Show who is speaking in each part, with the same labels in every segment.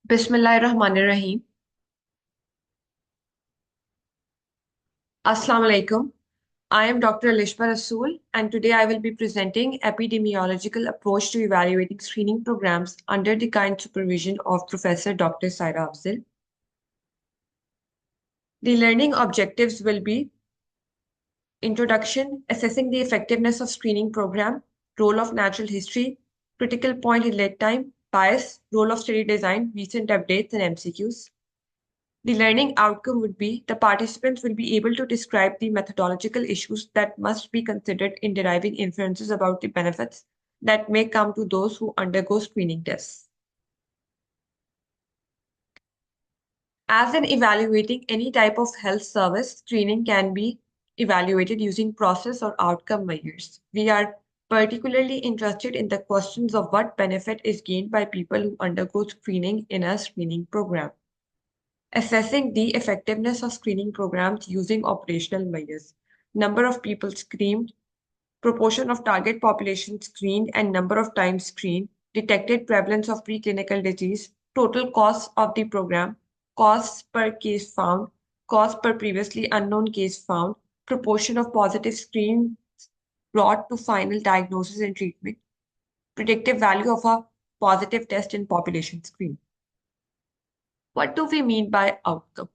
Speaker 1: Bismillahirrahmanirrahim. Assalamu alaikum. I am Dr. Alishba Rasool, and today I will be presenting epidemiological approach to evaluating screening programs under the kind supervision of Professor Dr. Saira Afzal. The learning objectives will be introduction, assessing the effectiveness of screening program, role of natural history, critical point in lead time, bias, role of study design, recent updates, and MCQs. The learning outcome would be the participants will be able to describe the methodological issues that must be considered in deriving inferences about the benefits that may come to those who undergo screening tests. As in evaluating any type of health service, screening can be evaluated using process or outcome measures. We are particularly interested in the questions of what benefit is gained by people who undergo screening in a screening program. Assessing the effectiveness of screening programs using operational measures. Number of people screened, proportion of target population screened, and number of times screened, detected prevalence of preclinical disease, total costs of the program, costs per case found, cost per previously unknown case found, proportion of positive screens brought to final diagnosis and treatment, predictive value of a positive test in population screen. What do we mean by outcome?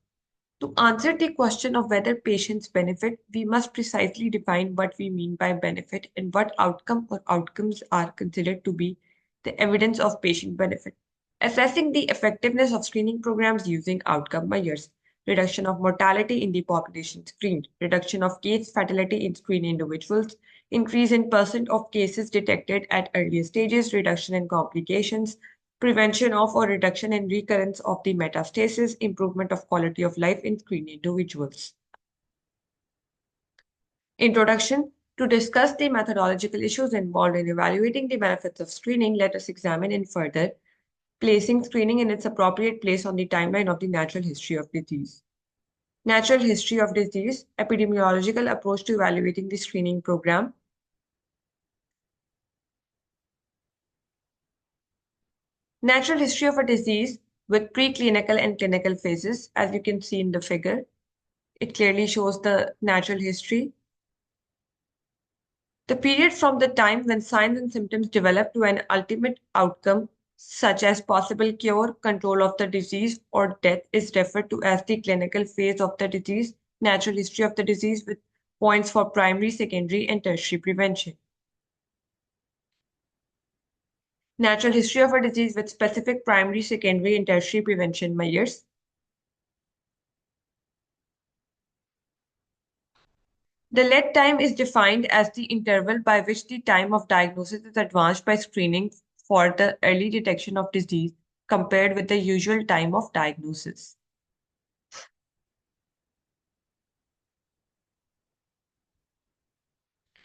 Speaker 1: To answer the question of whether patients benefit, we must precisely define what we mean by benefit and what outcome or outcomes are considered to be the evidence of patient benefit. Assessing the effectiveness of screening programs using outcome measures. Reduction of mortality in the population screened, reduction of case fatality in screened individuals, increase in percent of cases detected at earlier stages, reduction in complications, prevention of or reduction in recurrence of the metastasis, improvement of quality of life in screened individuals. Introduction. To discuss the methodological issues involved in evaluating the benefits of screening, let us examine in further placing screening in its appropriate place on the timeline of the natural history of disease. Natural history of disease, epidemiological approach to evaluating the screening program. Natural history of a disease with preclinical and clinical phases, as you can see in the figure. It clearly shows the natural history. The period from the time when signs and symptoms develop to an ultimate outcome, such as possible cure, control of the disease, or death, is referred to as the clinical phase of the disease, natural history of the disease with points for primary, secondary, and tertiary prevention. Natural history of a disease with specific primary, secondary, and tertiary prevention measures. The lead time is defined as the interval by which the time of diagnosis is advanced by screening for the early detection of disease compared with the usual time of diagnosis.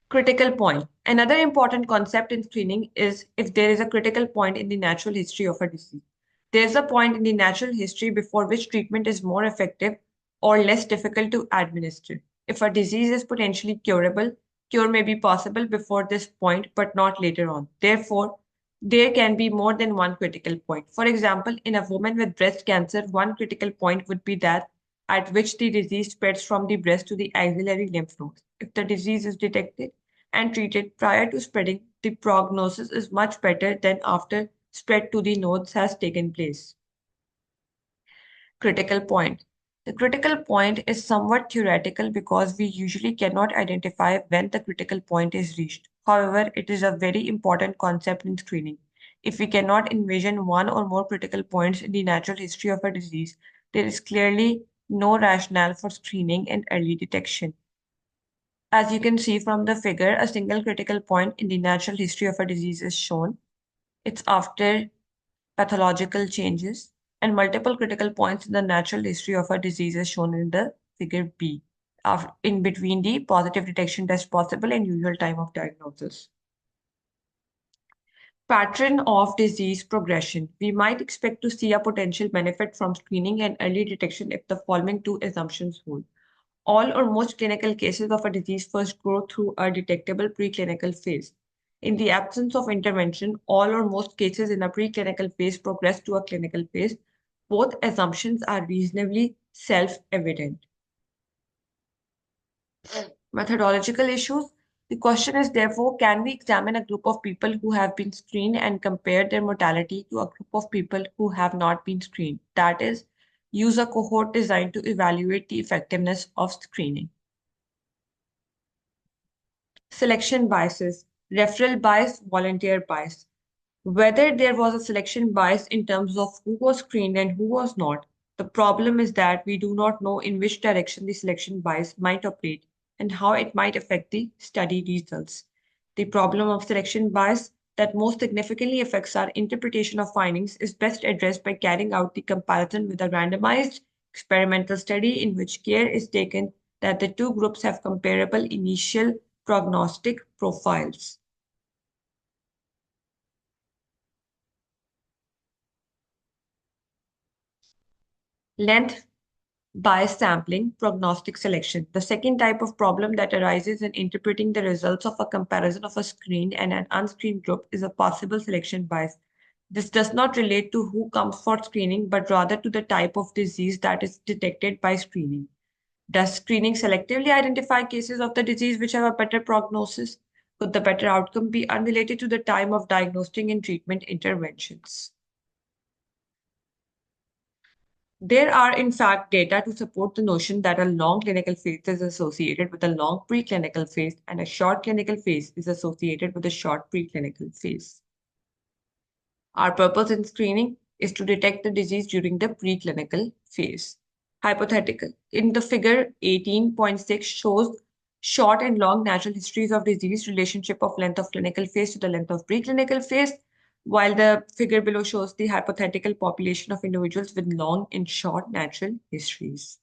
Speaker 1: Critical point. Another important concept in screening is if there is a critical point in the natural history of a disease. There is a point in the natural history before which treatment is more effective or less difficult to administer. If a disease is potentially curable, cure may be possible before this point, but not later on. Therefore, there can be more than one critical point. For example, in a woman with breast cancer, one critical point would be that at which the disease spreads from the breast to the axillary lymph nodes. If the disease is detected and treated prior to spreading, the prognosis is much better than after spread to the nodes has taken place. Critical point. The critical point is somewhat theoretical because we usually cannot identify when the critical point is reached. However, it is a very important concept in screening. If we cannot envision one or more critical points in the natural history of a disease, there is clearly no rationale for screening and early detection. As you can see from the figure, a single critical point in the natural history of a disease is shown. It's after pathological changes, and multiple critical points in the natural history of a disease is shown in the figure B, in between the positive detection test possible and usual time of diagnosis. Pattern of disease progression. We might expect to see a potential benefit from screening and early detection if the following two assumptions hold. All or most clinical cases of a disease first grow through a detectable preclinical phase. In the absence of intervention, all or most cases in a preclinical phase progress to a clinical phase, Both assumptions are reasonably self-evident. Methodological issues. The question is therefore, can we examine a group of people who have been screened and compare their mortality to a group of people who have not been screened? That is, use a cohort designed to evaluate the effectiveness of screening. Selection biases, referral bias, volunteer bias. Whether there was a selection bias in terms of who was screened and who was not, the problem is that we do not know in which direction the selection bias might operate and how it might affect the study results. The problem of selection bias that most significantly affects our interpretation of findings is best addressed by carrying out the comparison with a randomized experimental study in which care is taken that the two groups have comparable initial prognostic profiles. Length bias sampling, prognostic selection. The second type of problem that arises in interpreting the results of a comparison of a screened and an unscreened group is a possible selection bias. This does not relate to who comes for screening, but rather to the type of disease that is detected by screening. Does screening selectively identify cases of the disease which have a better prognosis? Could the better outcome be unrelated to the time of diagnostic and treatment interventions? There are, in fact, data to support the notion that a long clinical phase is associated with a long preclinical phase and a short clinical phase is associated with a short preclinical phase. Our purpose in screening is to detect the disease during the preclinical phase. Hypothetical. In the figure 18.6 shows short and long natural histories of disease relationship of length of clinical phase to the length of preclinical phase, while the figure below shows the hypothetical population of individuals with long and short natural histories.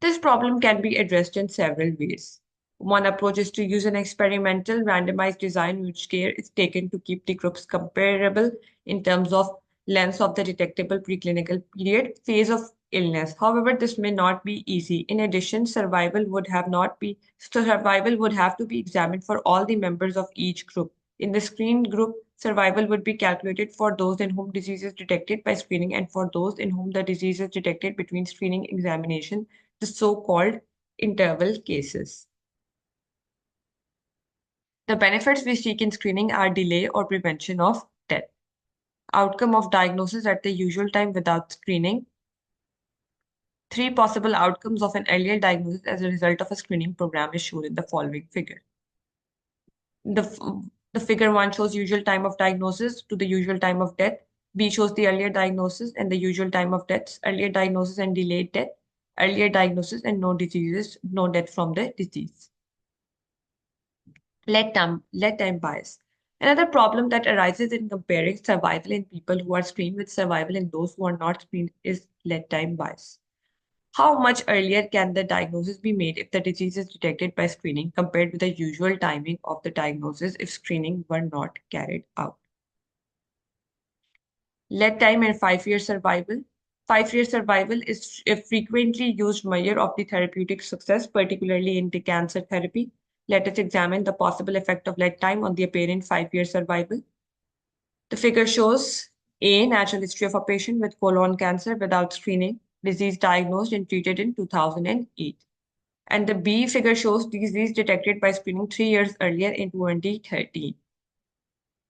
Speaker 1: This problem can be addressed in several ways. One approach is to use an experimental randomized design in which care is taken to keep the groups comparable in terms of length of the detectable preclinical period, phase of illness. However, this may not be easy. In addition, survival would have to be examined for all the members of each group. In the screened group, survival would be calculated for those in whom disease is detected by screening and for those in whom the disease is detected between screening examination, the so-called interval cases. The benefits we seek in screening are delay or prevention of death, outcome of diagnosis at the usual time without screening, three possible outcomes of an earlier diagnosis as a result of a screening program is shown in the following figure. The figure 1 shows usual time of diagnosis to the usual time of death. B shows the earlier diagnosis and the usual time of deaths, earlier diagnosis and delayed death, earlier diagnosis and no diseases, no death from the disease. Lead time bias. Another problem that arises in comparing survival in people who are screened with survival in those who are not screened is lead time bias. How much earlier can the diagnosis be made if the disease is detected by screening compared with the usual timing of the diagnosis if screening were not carried out? Lead time and 5-year survival. 5-year survival is a frequently used measure of the therapeutic success, particularly in the cancer therapy. Let us examine the possible effect of lead time on the apparent 5-year survival. The figure shows A, natural history of a patient with colon cancer without screening, disease diagnosed and treated in 2008. And the B figure shows disease detected by screening 3 years earlier in 2013.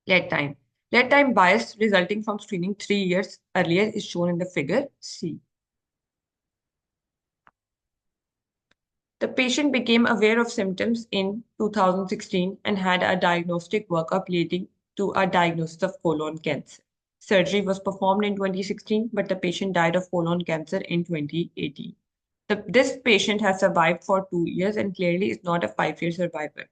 Speaker 1: Lead time. Lead time bias resulting from screening 3 years earlier is shown in the figure C. The patient became aware of symptoms in 2016 and had a diagnostic workup leading to a diagnosis of colon cancer. Surgery was performed in 2016, but the patient died of colon cancer in 2018. This patient has survived for 2 years and clearly is not a 5-year survivor.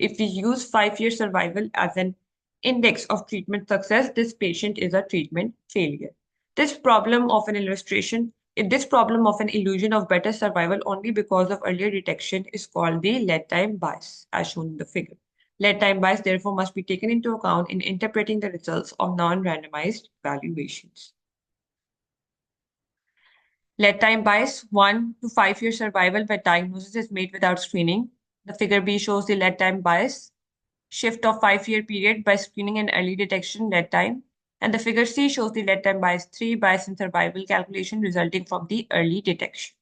Speaker 1: If we use 5-year survival as an index of treatment success, this patient is a treatment failure. This problem of an illustration, this problem of an illusion of better survival only because of earlier detection is called the lead time bias, as shown in the figure. Lead time bias therefore must be taken into account in interpreting the results of non-randomized evaluations. Lead time bias, 1 to 5-year survival where diagnosis is made without screening. The figure B shows the lead time bias. Shift of 5-year period by screening and early detection lead time. And the figure C shows the lead time bias 3 bias and survival calculation resulting from the early detection.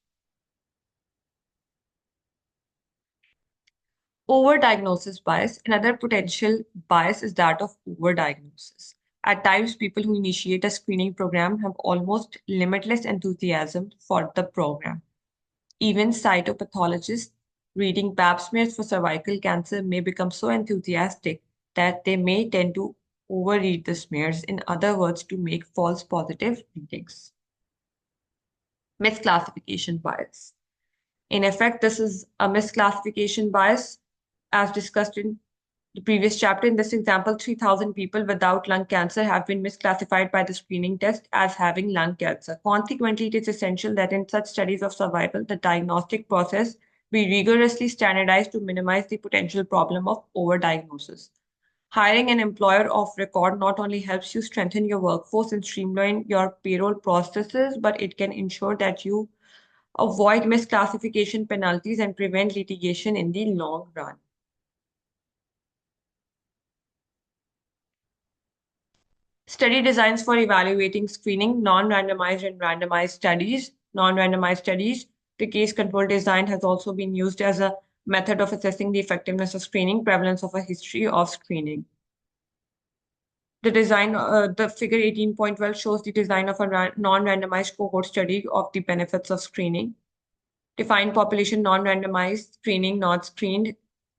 Speaker 1: Overdiagnosis bias. Another potential bias is that of overdiagnosis. At times, people who initiate a screening program have almost limitless enthusiasm for the program. Even cytopathologists reading pap smears for cervical cancer may become so enthusiastic that they may tend to overread the smears, in other words, to make false positive readings. Misclassification bias. In effect, this is a misclassification bias, as discussed in the previous chapter. In this example, 3,000 people without lung cancer have been misclassified by the screening test as having lung cancer. Consequently, it is essential that in such studies of survival, the diagnostic process be rigorously standardized to minimize the potential problem of overdiagnosis. Hiring an employer of record not only helps you strengthen your workforce and streamline your payroll processes, but it can ensure that you avoid misclassification penalties and prevent litigation in the long run. Study designs for evaluating screening, non-randomized and randomized studies. Non-randomized studies, the case control design has also been used as a method of assessing the effectiveness of screening, prevalence of a history of screening. The figure 18.12 shows the design of a non-randomized cohort study of the benefits of screening. Defined population, non-randomized, screening, not screened,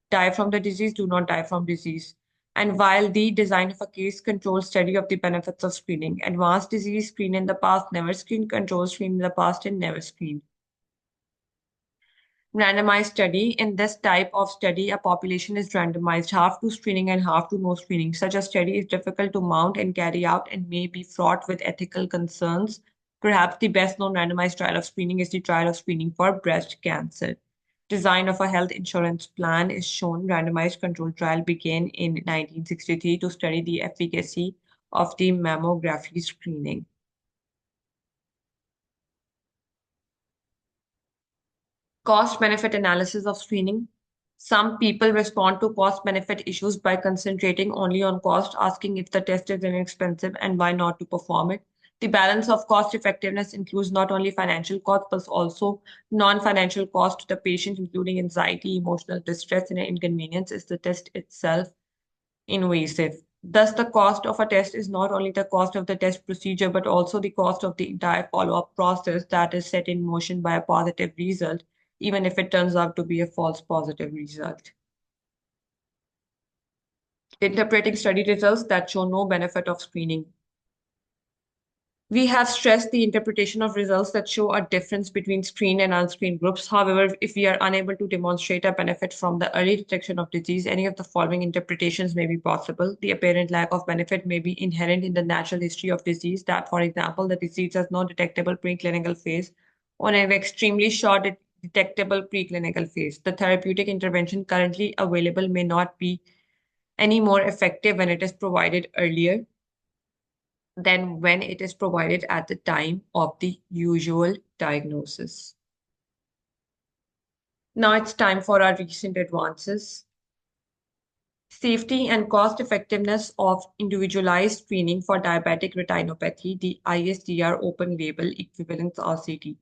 Speaker 1: die from the disease, do not die from disease. And while the design of a case control study of the benefits of screening, advanced disease, screened in the past, never screened, control, screened in the past, and never screened. Randomized study. In this type of study, a population is randomized half to screening and half to no screening. Such a study is difficult to mount and carry out and may be fraught with ethical concerns. Perhaps the best known randomized trial of screening is the trial of screening for breast cancer. Design of a health insurance plan is shown. Randomized control trial began in 1963 to study the efficacy of the mammography screening. Cost benefit analysis of screening. Some people respond to cost benefit issues by concentrating only on cost, asking if the test is inexpensive and why not to perform it. The balance of cost effectiveness includes not only financial cost, but also non-financial cost to the patient, including anxiety, emotional distress, and inconvenience. Is the test itself invasive? Thus, the cost of a test is not only the cost of the test procedure, but also the cost of the entire follow-up process that is set in motion by a positive result, even if it turns out to be a false positive result. Interpreting study results that show no benefit of screening. We have stressed the interpretation of results that show a difference between screened and unscreened groups. However, if we are unable to demonstrate a benefit from the early detection of disease, any of the following interpretations may be possible. The apparent lack of benefit may be inherent in the natural history of disease, that, for example, the disease has no detectable preclinical phase or an extremely short detectable preclinical phase. The therapeutic intervention currently available may not be any more effective when it is provided earlier than when it is provided at the time of the usual diagnosis. Now it's time for our recent advances. Safety and cost effectiveness of individualized screening for diabetic retinopathy, the ISDR open label equivalence RCT.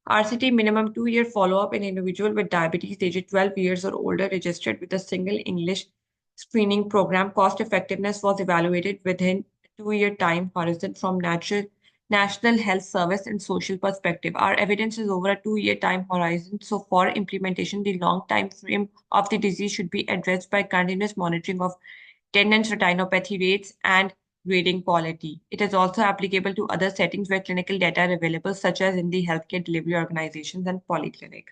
Speaker 1: RCT minimum 2-year follow-up in individual with diabetes aged 12 years or older registered with a single English screening program. Cost effectiveness was evaluated within 2-year time horizon from National Health Service and social perspective. Our evidence is over a 2-year time horizon. So for implementation, the long time frame of the disease should be addressed by continuous monitoring of attendance retinopathy rates and grading quality. It is also applicable to other settings where clinical data are available, such as in the healthcare delivery organizations and polyclinic.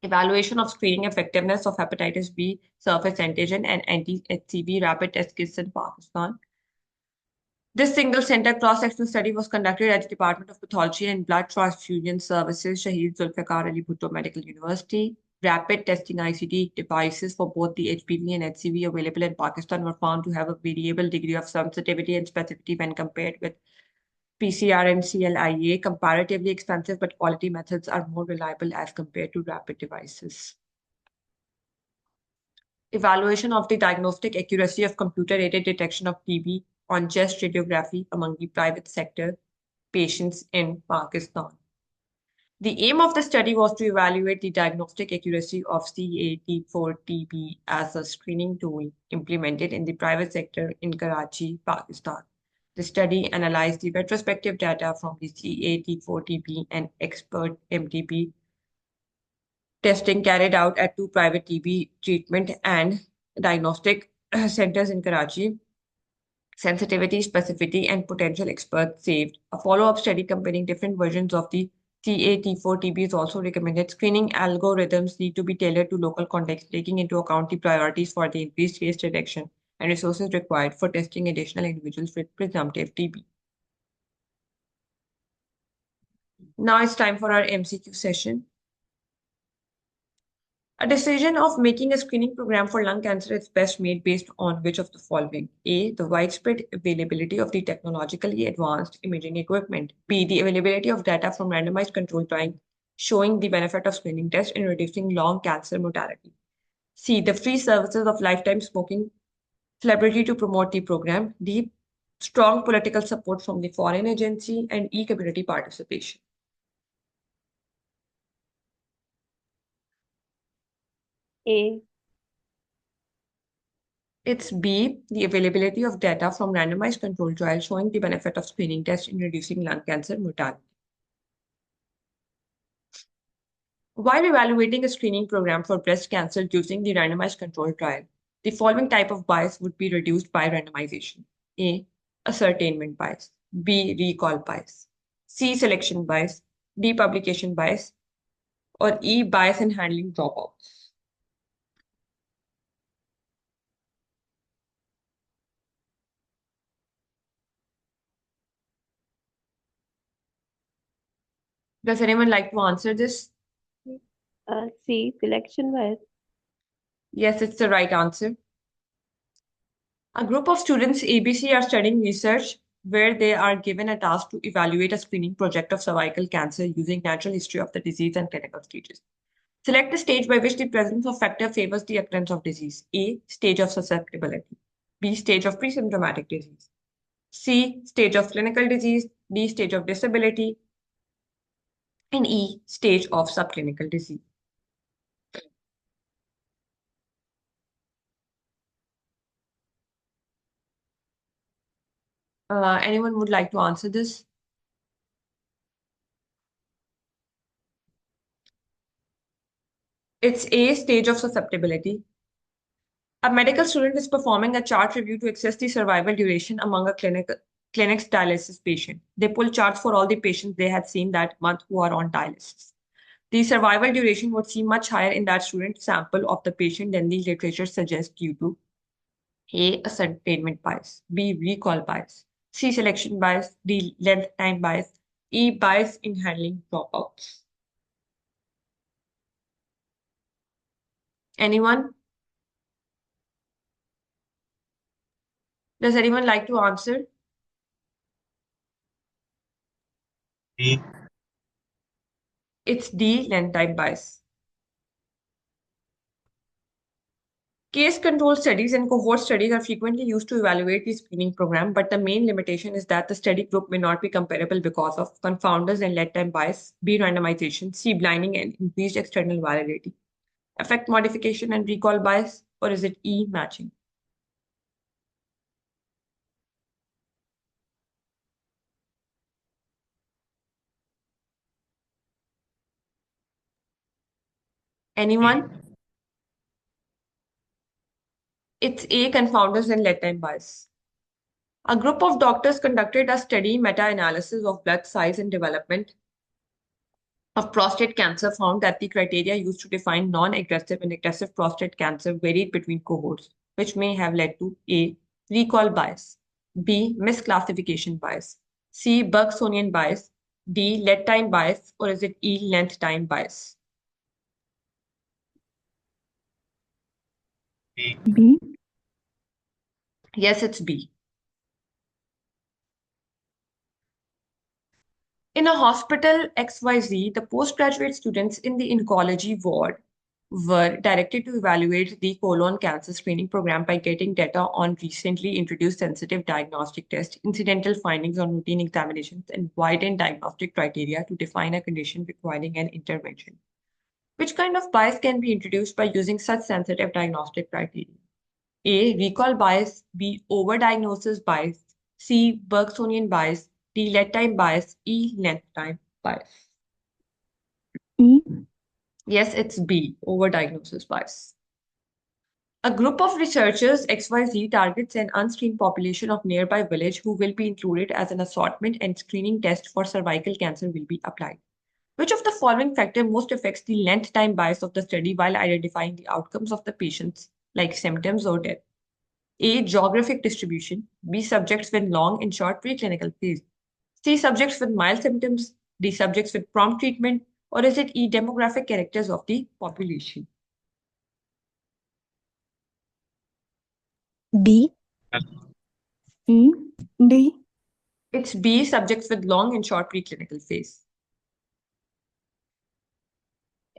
Speaker 1: Evaluation of screening effectiveness of hepatitis B surface antigen and anti-HCV rapid test kits in Pakistan. This single center cross-sectional study was conducted at the Department of Pathology and Blood Transfusion Services, Shaheed Zulfikar Ali Bhutto Medical University. Rapid testing ICD devices for both the HPV and HCV available in Pakistan were found to have a variable degree of sensitivity and specificity when compared with PCR and CLIA. Comparatively expensive but quality methods are more reliable as compared to rapid devices. Evaluation of the diagnostic accuracy of computer-aided detection of TB on chest radiography among the private sector patients in Pakistan. The aim of the study was to evaluate the diagnostic accuracy of CAT4TB as a screening tool implemented in the private sector in Karachi, Pakistan. The study analyzed the retrospective data from the CAT4TB and expert MTP testing carried out at two private TB treatment and diagnostic centers in Karachi. Sensitivity, specificity, and potential experts saved. A follow-up study comparing different versions of the CAT4TB is also recommended. Screening algorithms need to be tailored to local context, taking into account the priorities for the increased case detection and resources required for testing additional individuals with presumptive TB. Now it's time for our MCQ session. A decision of making a screening program for lung cancer is best made based on which of the following? A, the widespread availability of the technologically advanced imaging equipment. B, the availability of data from randomized control trials showing the benefit of screening tests in reducing lung cancer mortality. C, the free services of lifetime smoking celebrity to promote the program. D, strong political support from the foreign agency. And E, community participation.
Speaker 2: A.
Speaker 1: It's B, the availability of data from randomized controlled trials showing the benefit of screening tests in reducing lung cancer mortality. While evaluating a screening program for breast cancer using the randomized controlled trial, the following type of bias would be reduced by randomization. A, ascertainment bias. B, recall bias. C, selection bias. D, publication bias. Or E, bias in handling dropouts. Does anyone like to answer this?
Speaker 2: C. Selection bias.
Speaker 1: Yes, it's the right answer. A group of students, ABC, are studying research where they are given a task to evaluate a screening project of cervical cancer using natural history of the disease and clinical stages. Select the stage by which the presence of factor favors the occurrence of disease. A, stage of susceptibility. B, stage of pre-symptomatic disease. C, stage of clinical disease. D, stage of disability. And E, stage of subclinical disease. Anyone would like to answer this? It's A, stage of susceptibility. A medical student is performing a chart review to assess the survival duration among a clinic's dialysis patient. They pull charts for all the patients they had seen that month who are on dialysis. The survival duration would seem much higher in that student sample of the patient than the literature suggests due to A, ascertainment bias, B, recall bias, C, selection bias, D, length time bias, E, bias in handling dropouts. Anyone? Does anyone like to answer?
Speaker 3: B.
Speaker 1: It's D, length time bias. Case control studies and cohort studies are frequently used to evaluate the screening program, but the main limitation is that the study group may not be comparable because of confounders and lead time bias, B, randomization, C, blinding and increased external variability, effect modification and recall bias, or is it E, matching? Anyone? It's A, confounders and lead time bias. A group of doctors conducted a study meta-analysis of blood size and development of prostate cancer found that the criteria used to define non-aggressive and aggressive prostate cancer varied between cohorts, which may have led to A, recall bias, B, misclassification bias, C, Bergsonian bias, D, lead time bias, or is it E, length time bias?
Speaker 3: B.
Speaker 2: B.
Speaker 1: Yes, it's B. In a hospital XYZ, the postgraduate students in the oncology ward were directed to evaluate the colon cancer screening program by getting data on recently introduced sensitive diagnostic tests, incidental findings on routine examinations, and widened diagnostic criteria to define a condition requiring an intervention. Which kind of bias can be introduced by using such sensitive diagnostic criteria? A. Recall bias. B. Overdiagnosis bias. C. Bergsonian bias. D. Lead time bias. E. Length time bias.
Speaker 2: E.
Speaker 1: Yes, it's B. Overdiagnosis bias. A group of researchers XYZ targets an unscreened population of nearby village who will be included as an assortment and screening test for cervical cancer will be applied. Which of the following factor most affects the length time bias of the study while identifying the outcomes of the patients, like symptoms or death? A. Geographic distribution. B. Subjects with long and short preclinical phase. C. Subjects with mild symptoms. D. Subjects with prompt treatment. Or is it E. Demographic characters of the population?
Speaker 2: B. E. D.
Speaker 1: It's B. Subjects with long and short preclinical phase.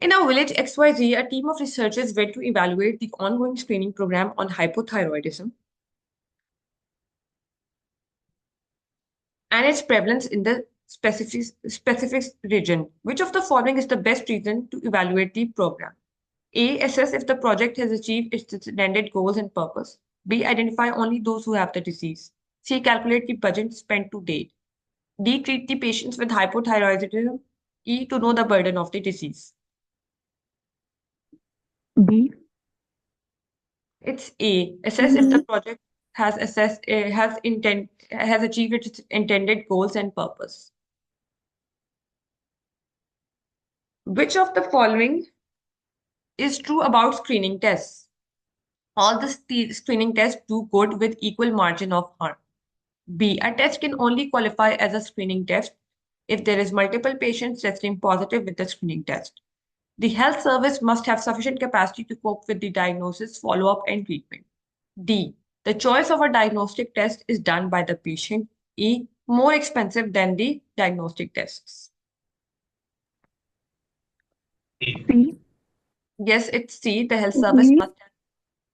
Speaker 1: In our village XYZ, a team of researchers went to evaluate the ongoing screening program on hypothyroidism and its prevalence in the specific region. Which of the following is the best reason to evaluate the program? A. Assess if the project has achieved its intended goals and purpose. B. Identify only those who have the disease. C. Calculate the budget spent to date. D. Treat the patients with hypothyroidism. E. To know the burden of the disease.
Speaker 2: B.
Speaker 1: It's A. Assess if the project has achieved its intended goals and purpose. Which of the following is true about screening tests? All the screening tests do good with equal margin of harm. B. A test can only qualify as a screening test if there is multiple patients testing positive with the screening test. The health service must have sufficient capacity to cope with the diagnosis, follow-up, and treatment. D. The choice of a diagnostic test is done by the patient. E. More expensive than the diagnostic tests.
Speaker 2: C.
Speaker 1: Yes, it's C. The health service must have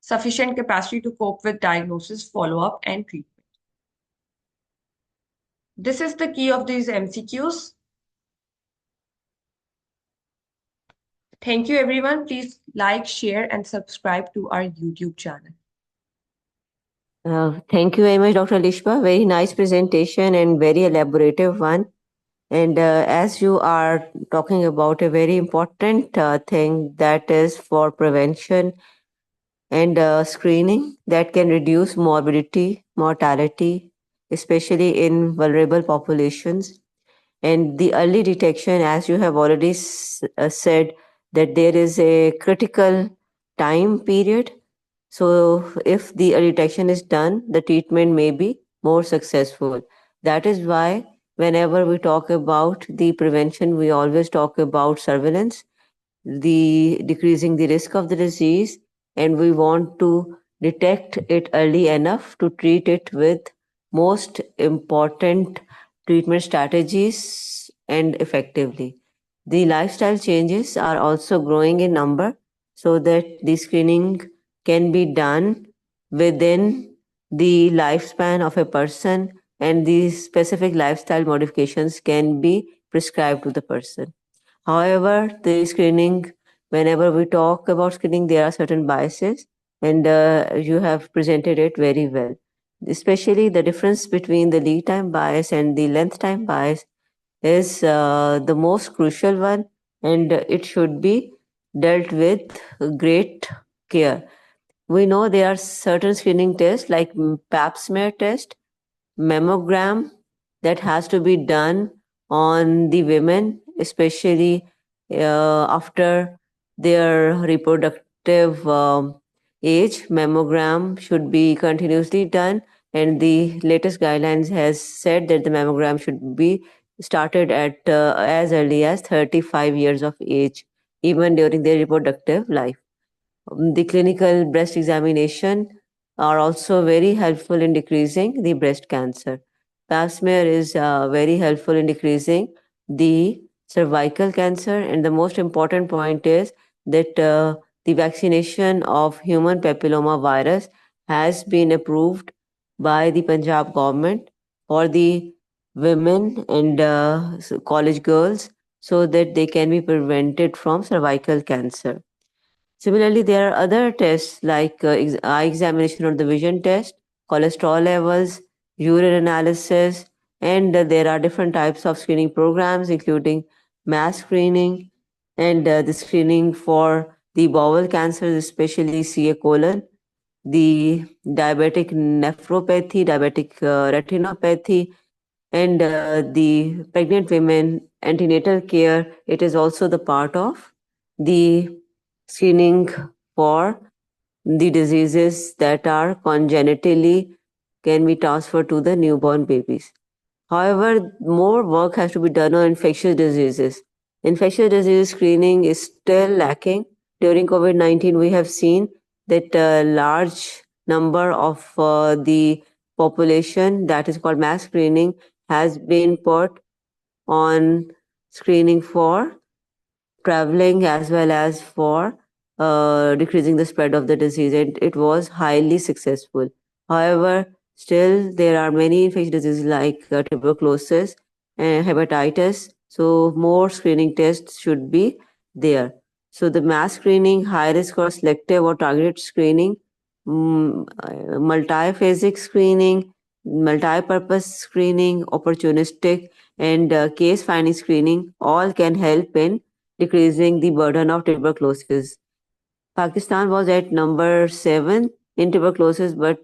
Speaker 1: sufficient capacity to cope with diagnosis, follow-up, and treatment. This is the key of these MCQs. Thank you, everyone. Please like, share, and subscribe to our YouTube channel.
Speaker 4: Thank you very much, Dr. Alishba. Very nice presentation and very elaborative one. And as you are talking about a very important thing, that is for prevention and screening that can reduce morbidity, mortality, especially in vulnerable populations. And the early detection, as you have already said, that there is a critical time period. So if the early detection is done, the treatment may be more successful. That is why whenever we talk about the prevention, we always talk about surveillance, the decreasing the risk of the disease, and we want to detect it early enough to treat it with most important treatment strategies and effectively. The lifestyle changes are also growing in number so that the screening can be done within the lifespan of a person, and these specific lifestyle modifications can be prescribed to the person. However, the screening, whenever we talk about screening, there are certain biases, and you have presented it very well. Especially the difference between the lead time bias and the length time bias is the most crucial one, and it should be dealt with great care. We know there are certain screening tests like pap smear test, mammogram, that has to be done on the women, especially after their reproductive age. Mammogram should be continuously done, and the latest guidelines has said that the mammogram should be started at as early as 35 years of age, even during their reproductive life. The clinical breast examination are also very helpful in decreasing the breast cancer. Pap smear is very helpful in decreasing the cervical cancer, and the most important point is that the vaccination of human papilloma virus has been approved by the Punjab government for the women and college girls so that they can be prevented from cervical cancer. Similarly, there are other tests like eye examination or the vision test, cholesterol levels, urine analysis, and there are different types of screening programs, including mass screening and the screening for the bowel cancers, especially CA colon, the diabetic nephropathy, diabetic retinopathy, and the pregnant women antenatal care. It is also the part of the screening for the diseases that are congenitally can be transferred to the newborn babies. However, more work has to be done on infectious diseases. Infectious disease screening is still lacking. During COVID 19, we have seen that a large number of the population, that is called mass screening, has been put on screening for traveling as well as for decreasing the spread of the disease, and it was highly successful. However, still there are many infectious diseases like tuberculosis and hepatitis, so more screening tests should be there. So the mass screening, high risk or selective or targeted screening, multi-phasic screening, multi-purpose screening, opportunistic and case finding screening all can help in decreasing the burden of tuberculosis. Pakistan was at number 7 in tuberculosis, but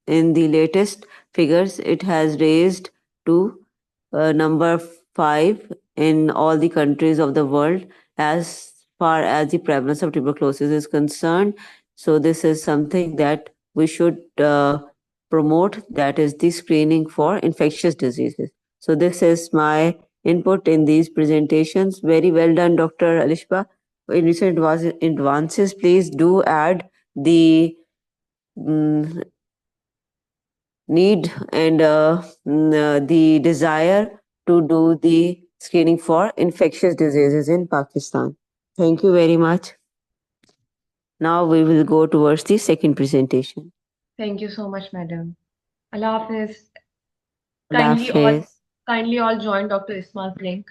Speaker 4: in the latest figures, it has raised to number 5 in all the countries of the world as far as the prevalence of tuberculosis is concerned. So, this is something that we should promote, that is the screening for infectious diseases. So, this is my input in these presentations. Very well done, Dr. Alishba. In recent advances, please do add the mm, need and the desire to do the screening for infectious diseases in Pakistan. Thank you very much. Now we will go towards the second presentation.
Speaker 1: Thank you so much, madam. Allah Hafiz.
Speaker 4: Allah
Speaker 1: Kindly all,
Speaker 4: Hafiz.
Speaker 1: kindly all join Dr. Ismail's link.